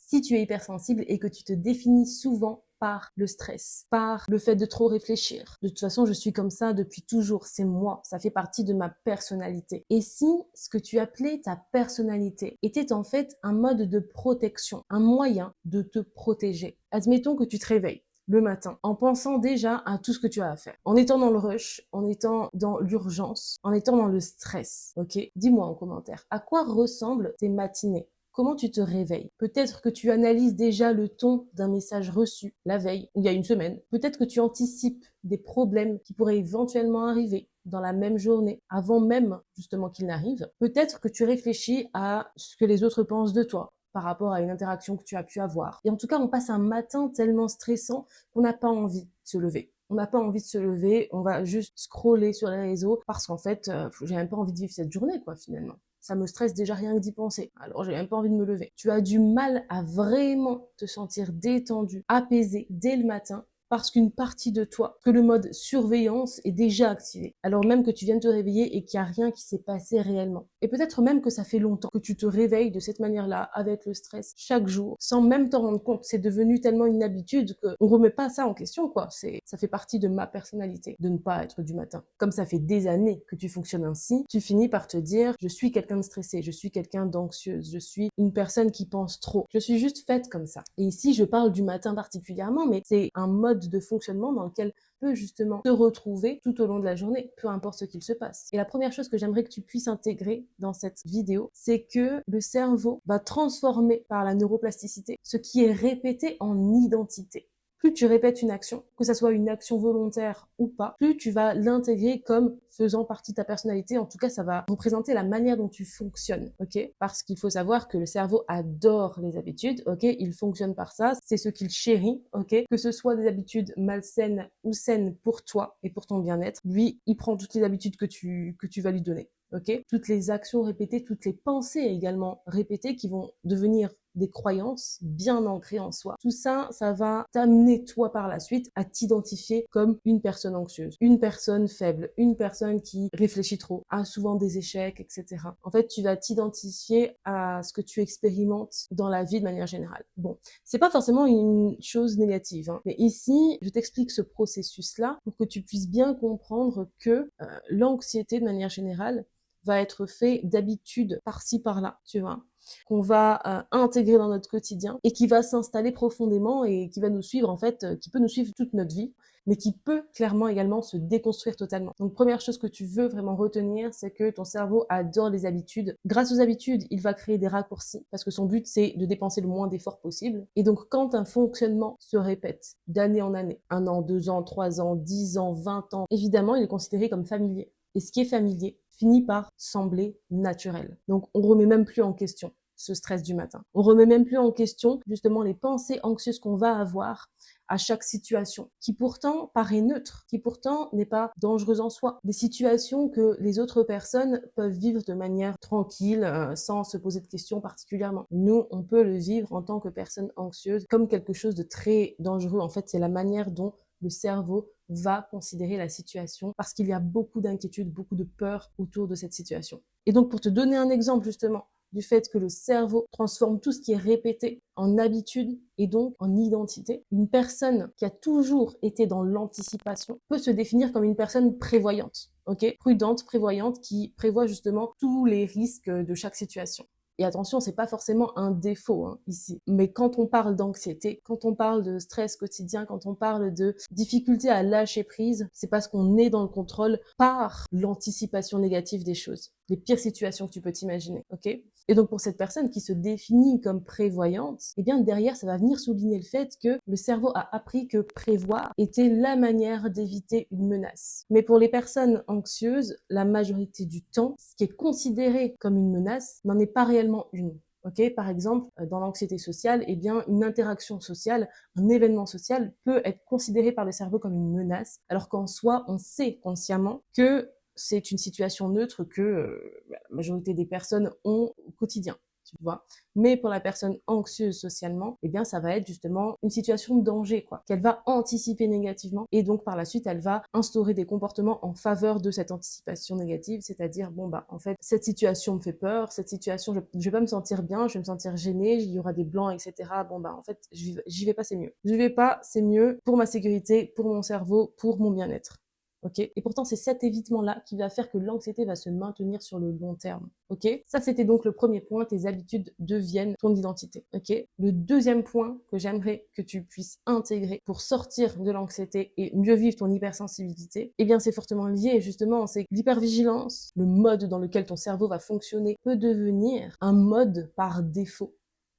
Si tu es hypersensible et que tu te définis souvent par le stress, par le fait de trop réfléchir. De toute façon, je suis comme ça depuis toujours, c'est moi, ça fait partie de ma personnalité. Et si ce que tu appelais ta personnalité était en fait un mode de protection, un moyen de te protéger. Admettons que tu te réveilles le matin, en pensant déjà à tout ce que tu as à faire, en étant dans le rush, en étant dans l'urgence, en étant dans le stress, ok? Dis-moi en commentaire, à quoi ressemblent tes matinées? Comment tu te réveilles? Peut-être que tu analyses déjà le ton d'un message reçu la veille ou il y a une semaine. Peut-être que tu anticipes des problèmes qui pourraient éventuellement arriver dans la même journée, avant même justement qu'ils n'arrivent. Peut-être que tu réfléchis à ce que les autres pensent de toi par rapport à une interaction que tu as pu avoir. Et en tout cas, on passe un matin tellement stressant qu'on n'a pas envie de se lever. On n'a pas envie de se lever, on va juste scroller sur les réseaux parce qu'en fait, j'ai même pas envie de vivre cette journée, quoi, finalement. Ça me stresse déjà rien que d'y penser. Alors, j'ai même pas envie de me lever. Tu as du mal à vraiment te sentir détendu, apaisé dès le matin parce qu'une partie de toi, que le mode surveillance est déjà activé. Alors même que tu viens de te réveiller et qu'il n'y a rien qui s'est passé réellement. Et peut-être même que ça fait longtemps que tu te réveilles de cette manière-là, avec le stress, chaque jour, sans même t'en rendre compte. C'est devenu tellement une habitude qu'on remet pas ça en question, quoi. Ça fait partie de ma personnalité, de ne pas être du matin. Comme ça fait des années que tu fonctionnes ainsi, tu finis par te dire, je suis quelqu'un de stressé, je suis quelqu'un d'anxieuse, je suis une personne qui pense trop. Je suis juste faite comme ça. Et ici, je parle du matin particulièrement, mais c'est un mode de fonctionnement dans lequel peut justement te retrouver tout au long de la journée, peu importe ce qu'il se passe. Et la première chose que j'aimerais que tu puisses intégrer dans cette vidéo, c'est que le cerveau va transformer par la neuroplasticité ce qui est répété en identité. Plus tu répètes une action, que ça soit une action volontaire ou pas, plus tu vas l'intégrer comme faisant partie de ta personnalité. En tout cas, ça va représenter la manière dont tu fonctionnes, ok? Parce qu'il faut savoir que le cerveau adore les habitudes, ok? Il fonctionne par ça, c'est ce qu'il chérit, ok? Que ce soit des habitudes malsaines ou saines pour toi et pour ton bien-être, lui, il prend toutes les habitudes que tu vas lui donner. Ok, toutes les actions répétées, toutes les pensées également répétées qui vont devenir des croyances bien ancrées en soi. Tout ça, ça va t'amener toi par la suite à t'identifier comme une personne anxieuse, une personne faible, une personne qui réfléchit trop, a souvent des échecs, etc. En fait, tu vas t'identifier à ce que tu expérimentes dans la vie de manière générale. Bon, c'est pas forcément une chose négative, hein, mais ici, je t'explique ce processus-là pour que tu puisses bien comprendre que l'anxiété de manière générale va être fait d'habitudes par-ci par-là, tu vois, qu'on va intégrer dans notre quotidien et qui va s'installer profondément et qui va nous suivre en fait, qui peut nous suivre toute notre vie, mais qui peut clairement également se déconstruire totalement. Donc première chose que tu veux vraiment retenir, c'est que ton cerveau adore les habitudes. Grâce aux habitudes, il va créer des raccourcis parce que son but c'est de dépenser le moins d'efforts possible. Et donc quand un fonctionnement se répète d'année en année, 1 an, 2 ans, 3 ans, 10 ans, 20 ans, évidemment il est considéré comme familier. Et ce qui est familier finit par sembler naturel. Donc on remet même plus en question ce stress du matin. On remet même plus en question justement les pensées anxieuses qu'on va avoir à chaque situation, qui pourtant paraît neutre, qui pourtant n'est pas dangereuse en soi. Des situations que les autres personnes peuvent vivre de manière tranquille, sans se poser de questions particulièrement. Nous, on peut le vivre en tant que personne anxieuse comme quelque chose de très dangereux. En fait, c'est la manière dont le cerveau va considérer la situation parce qu'il y a beaucoup d'inquiétude, beaucoup de peur autour de cette situation. Et donc, pour te donner un exemple justement du fait que le cerveau transforme tout ce qui est répété en habitude et donc en identité, une personne qui a toujours été dans l'anticipation peut se définir comme une personne prévoyante, ok, prudente, prévoyante, qui prévoit justement tous les risques de chaque situation. Et attention, c'est pas forcément un défaut hein, ici. Mais quand on parle d'anxiété, quand on parle de stress quotidien, quand on parle de difficulté à lâcher prise, c'est parce qu'on est dans le contrôle par l'anticipation négative des choses. Les pires situations que tu peux t'imaginer, ok? Et donc pour cette personne qui se définit comme prévoyante, eh bien derrière ça va venir souligner le fait que le cerveau a appris que prévoir était la manière d'éviter une menace. Mais pour les personnes anxieuses, la majorité du temps, ce qui est considéré comme une menace n'en est pas réellement une. Okay, par exemple, dans l'anxiété sociale, eh bien, une interaction sociale, un événement social peut être considéré par le cerveau comme une menace, alors qu'en soi, on sait consciemment que c'est une situation neutre que la majorité des personnes ont au quotidien. tu vois. Mais pour la personne anxieuse socialement, eh bien, ça va être justement une situation de danger, quoi, qu'elle va anticiper négativement et donc par la suite, elle va instaurer des comportements en faveur de cette anticipation négative, c'est-à-dire, bon, bah, en fait, cette situation me fait peur, cette situation, je vais pas me sentir bien, je vais me sentir gênée, il y aura des blancs, etc. Bon, bah, en fait, j'y vais pas, c'est mieux. J'y vais pas, c'est mieux pour ma sécurité, pour mon cerveau, pour mon bien-être. Ok. Et pourtant, c'est cet évitement-là qui va faire que l'anxiété va se maintenir sur le long terme. Ok. Ça, c'était donc le premier point. Tes habitudes deviennent ton identité. Ok. Le deuxième point que j'aimerais que tu puisses intégrer pour sortir de l'anxiété et mieux vivre ton hypersensibilité, eh bien, c'est fortement lié, justement. C'est que l'hypervigilance, le mode dans lequel ton cerveau va fonctionner, peut devenir un mode par défaut.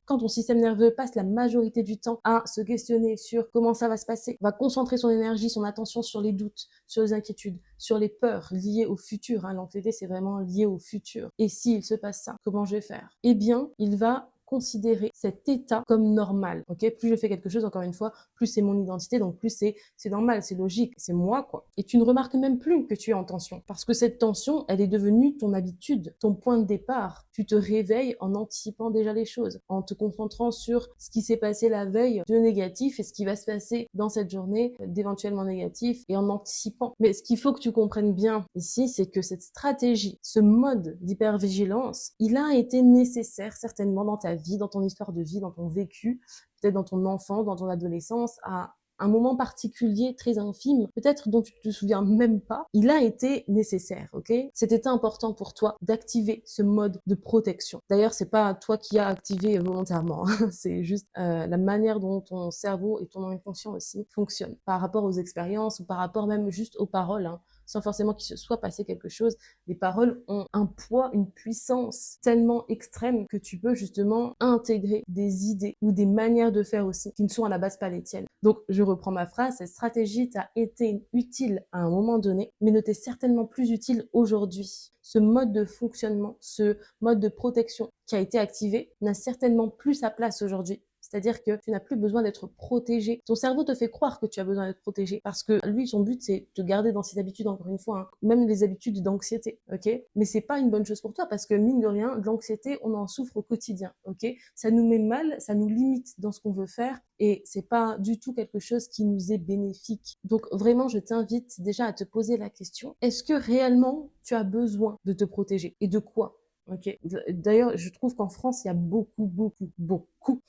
Quand ton système nerveux passe la majorité du temps à se questionner sur comment ça va se passer, va concentrer son énergie, son attention sur les doutes, sur les inquiétudes, sur les peurs liées au futur. L'anxiété, c'est vraiment lié au futur. Et s'il se passe ça, comment je vais faire? Eh bien, il va considérer cet état comme normal. Ok, plus je fais quelque chose, encore une fois, plus c'est mon identité, donc plus c'est normal, c'est logique, c'est moi, quoi. Et tu ne remarques même plus que tu es en tension, parce que cette tension, elle est devenue ton habitude, ton point de départ. Tu te réveilles en anticipant déjà les choses, en te concentrant sur ce qui s'est passé la veille de négatif et ce qui va se passer dans cette journée d'éventuellement négatif et en anticipant. Mais ce qu'il faut que tu comprennes bien ici, c'est que cette stratégie, ce mode d'hypervigilance, il a été nécessaire certainement dans ta vie, dans ton histoire de vie, dans ton vécu, peut-être dans ton enfance, dans ton adolescence, à un moment particulier très infime, peut-être dont tu te souviens même pas, il a été nécessaire, ok? C'était important pour toi d'activer ce mode de protection. D'ailleurs, c'est pas toi qui as activé volontairement, c'est juste la manière dont ton cerveau et ton inconscient aussi fonctionnent par rapport aux expériences ou par rapport même juste aux paroles, sans forcément qu'il se soit passé quelque chose. Les paroles ont un poids, une puissance tellement extrême que tu peux justement intégrer des idées ou des manières de faire aussi qui ne sont à la base pas les tiennes. Donc, je reprends ma phrase, cette stratégie t'a été utile à un moment donné, mais ne t'est certainement plus utile aujourd'hui. Ce mode de fonctionnement, ce mode de protection qui a été activé n'a certainement plus sa place aujourd'hui. C'est-à-dire que tu n'as plus besoin d'être protégé. Ton cerveau te fait croire que tu as besoin d'être protégé parce que lui, son but, c'est de te garder dans ses habitudes, encore une fois, même les habitudes d'anxiété, ok? Mais c'est pas une bonne chose pour toi parce que, mine de rien, de l'anxiété, on en souffre au quotidien, ok? Ça nous met mal, ça nous limite dans ce qu'on veut faire et c'est pas du tout quelque chose qui nous est bénéfique. Donc, vraiment, je t'invite déjà à te poser la question, est-ce que réellement tu as besoin de te protéger? Et de quoi? Ok. D'ailleurs, je trouve qu'en France, il y a beaucoup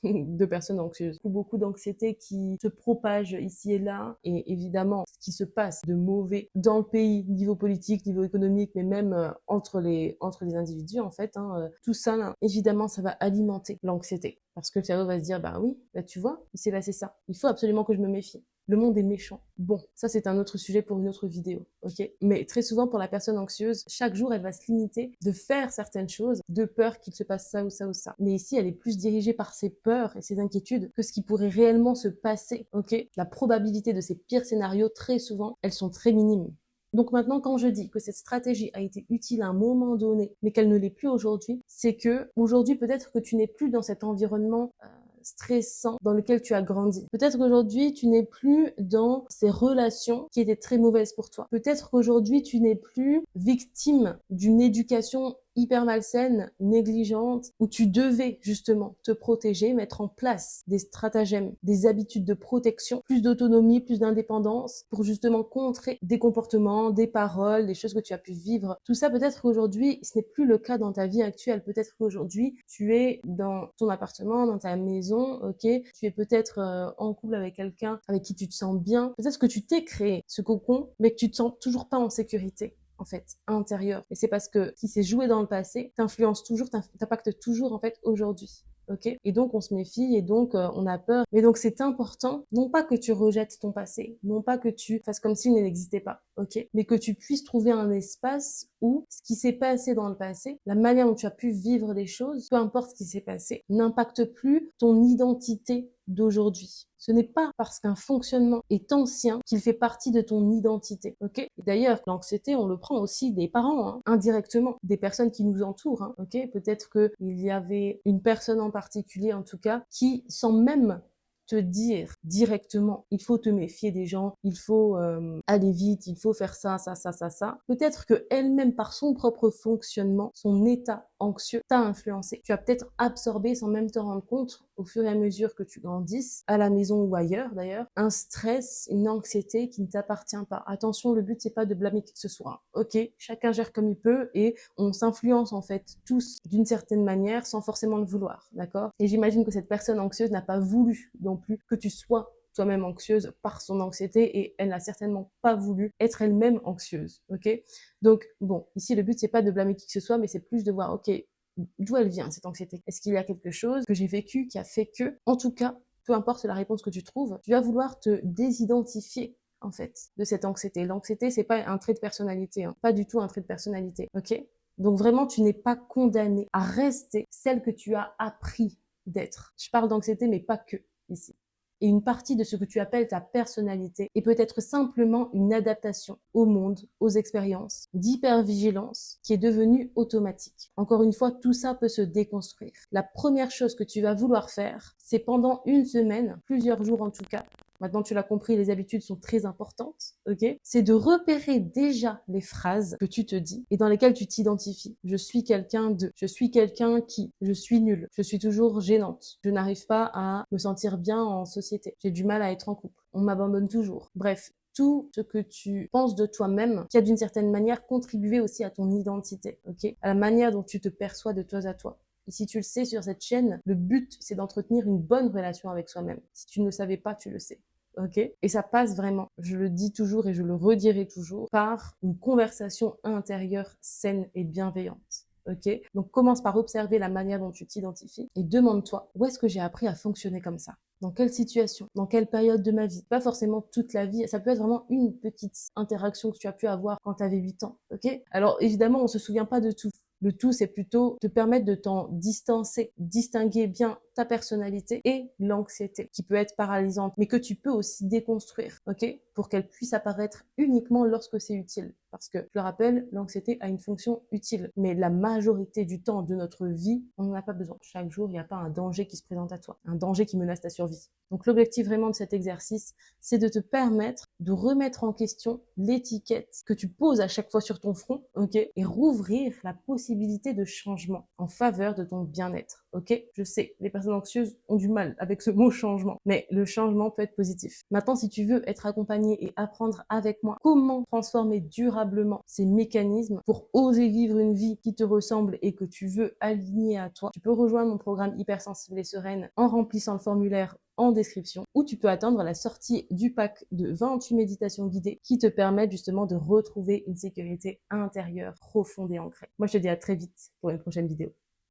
de personnes anxieuses, beaucoup d'anxiété qui se propage ici et là. Et évidemment, ce qui se passe de mauvais dans le pays, niveau politique, niveau économique, mais même entre les individus, en fait, tout ça, là, évidemment, ça va alimenter l'anxiété. Parce que le cerveau va se dire, bah oui, bah tu vois, il s'est passé ça. Il faut absolument que je me méfie. Le monde est méchant. Bon, ça c'est un autre sujet pour une autre vidéo, ok? Mais très souvent pour la personne anxieuse, chaque jour elle va se limiter de faire certaines choses de peur qu'il se passe ça ou ça ou ça. Mais ici elle est plus dirigée par ses peurs et ses inquiétudes que ce qui pourrait réellement se passer, ok? La probabilité de ces pires scénarios, très souvent, elles sont très minimes. Donc maintenant, quand je dis que cette stratégie a été utile à un moment donné, mais qu'elle ne l'est plus aujourd'hui, c'est que aujourd'hui peut-être que tu n'es plus dans cet environnement stressant dans lequel tu as grandi. Peut-être qu'aujourd'hui, tu n'es plus dans ces relations qui étaient très mauvaises pour toi. Peut-être qu'aujourd'hui, tu n'es plus victime d'une éducation hyper malsaine, négligente, où tu devais justement te protéger, mettre en place des stratagèmes, des habitudes de protection, plus d'autonomie, plus d'indépendance, pour justement contrer des comportements, des paroles, des choses que tu as pu vivre. Tout ça, peut-être qu'aujourd'hui, ce n'est plus le cas dans ta vie actuelle. Peut-être qu'aujourd'hui, tu es dans ton appartement, dans ta maison, ok, tu es peut-être en couple avec quelqu'un avec qui tu te sens bien. Peut-être que tu t'es créé ce cocon, mais que tu te sens toujours pas en sécurité, en fait, à l'intérieur. Et c'est parce que ce qui s'est joué dans le passé t'influence toujours, t'impacte toujours, en fait, aujourd'hui. Ok? Et donc, on se méfie et donc, on a peur. Mais donc, c'est important, non pas que tu rejettes ton passé, non pas que tu fasses comme s'il n'existait pas, ok? Mais que tu puisses trouver un espace où ce qui s'est passé dans le passé, la manière dont tu as pu vivre les choses, peu importe ce qui s'est passé, n'impacte plus ton identité d'aujourd'hui. Ce n'est pas parce qu'un fonctionnement est ancien qu'il fait partie de ton identité, ok? Et d'ailleurs, l'anxiété, on le prend aussi des parents, indirectement, des personnes qui nous entourent, ok? Peut-être qu'il y avait une personne en particulier, en tout cas, qui, sans même te dire directement, il faut te méfier des gens, il faut aller vite, il faut faire ça, peut-être que elle-même, par son propre fonctionnement, son état anxieux, t'a influencé. Tu as peut-être absorbé sans même te rendre compte, au fur et à mesure que tu grandisses, à la maison ou ailleurs d'ailleurs, un stress, une anxiété qui ne t'appartient pas. Attention, le but c'est pas de blâmer qui que ce soit. Ok, chacun gère comme il peut et on s'influence en fait tous d'une certaine manière sans forcément le vouloir, d'accord? Et j'imagine que cette personne anxieuse n'a pas voulu non plus que tu sois toi-même anxieuse par son anxiété et elle n'a certainement pas voulu être elle-même anxieuse, ok? Donc bon, ici le but c'est pas de blâmer qui que ce soit, mais c'est plus de voir, ok, d'où elle vient cette anxiété? Est-ce qu'il y a quelque chose que j'ai vécu qui a fait que, en tout cas, peu importe la réponse que tu trouves, tu vas vouloir te désidentifier en fait de cette anxiété. L'anxiété c'est pas un trait de personnalité, hein. Pas du tout un trait de personnalité, ok? Donc vraiment tu n'es pas condamné à rester celle que tu as appris d'être. Je parle d'anxiété mais pas que ici. Et une partie de ce que tu appelles ta personnalité est peut-être simplement une adaptation au monde, aux expériences, d'hypervigilance qui est devenue automatique. Encore une fois, tout ça peut se déconstruire. La première chose que tu vas vouloir faire, c'est pendant une semaine, plusieurs jours en tout cas, maintenant tu l'as compris, les habitudes sont très importantes, ok? C'est de repérer déjà les phrases que tu te dis et dans lesquelles tu t'identifies. Je suis quelqu'un de, je suis quelqu'un qui, je suis nulle, je suis toujours gênante, je n'arrive pas à me sentir bien en société, j'ai du mal à être en couple, on m'abandonne toujours. Bref, tout ce que tu penses de toi-même qui a d'une certaine manière contribué aussi à ton identité, ok? À la manière dont tu te perçois de toi à toi. Et si tu le sais sur cette chaîne, le but, c'est d'entretenir une bonne relation avec soi-même. Si tu ne le savais pas, tu le sais. Ok? Et ça passe vraiment, je le dis toujours et je le redirai toujours, par une conversation intérieure saine et bienveillante. Ok? Donc commence par observer la manière dont tu t'identifies et demande-toi où est-ce que j'ai appris à fonctionner comme ça? Dans quelle situation? Dans quelle période de ma vie? Pas forcément toute la vie, ça peut être vraiment une petite interaction que tu as pu avoir quand tu avais 8 ans. Ok? Alors évidemment, on se souvient pas de tout. Le tout, c'est plutôt te permettre de t'en distancer, distinguer bien ta personnalité et l'anxiété qui peut être paralysante, mais que tu peux aussi déconstruire, ok? Pour qu'elle puisse apparaître uniquement lorsque c'est utile. Parce que, je le rappelle, l'anxiété a une fonction utile, mais la majorité du temps de notre vie, on n'en a pas besoin. Chaque jour, il n'y a pas un danger qui se présente à toi, un danger qui menace ta survie. Donc l'objectif vraiment de cet exercice, c'est de te permettre de remettre en question l'étiquette que tu poses à chaque fois sur ton front, ok? Et rouvrir la possibilité de changement en faveur de ton bien-être, ok? Je sais, les personnes anxieuses ont du mal avec ce mot changement, mais le changement peut être positif. Maintenant, si tu veux être accompagné et apprendre avec moi comment transformer durablement ces mécanismes pour oser vivre une vie qui te ressemble et que tu veux aligner à toi, tu peux rejoindre mon programme Hypersensible et Sereine en remplissant le formulaire en description, ou tu peux attendre la sortie du pack de 28 méditations guidées qui te permettent justement de retrouver une sécurité intérieure profonde et ancrée. Moi, je te dis à très vite pour une prochaine vidéo.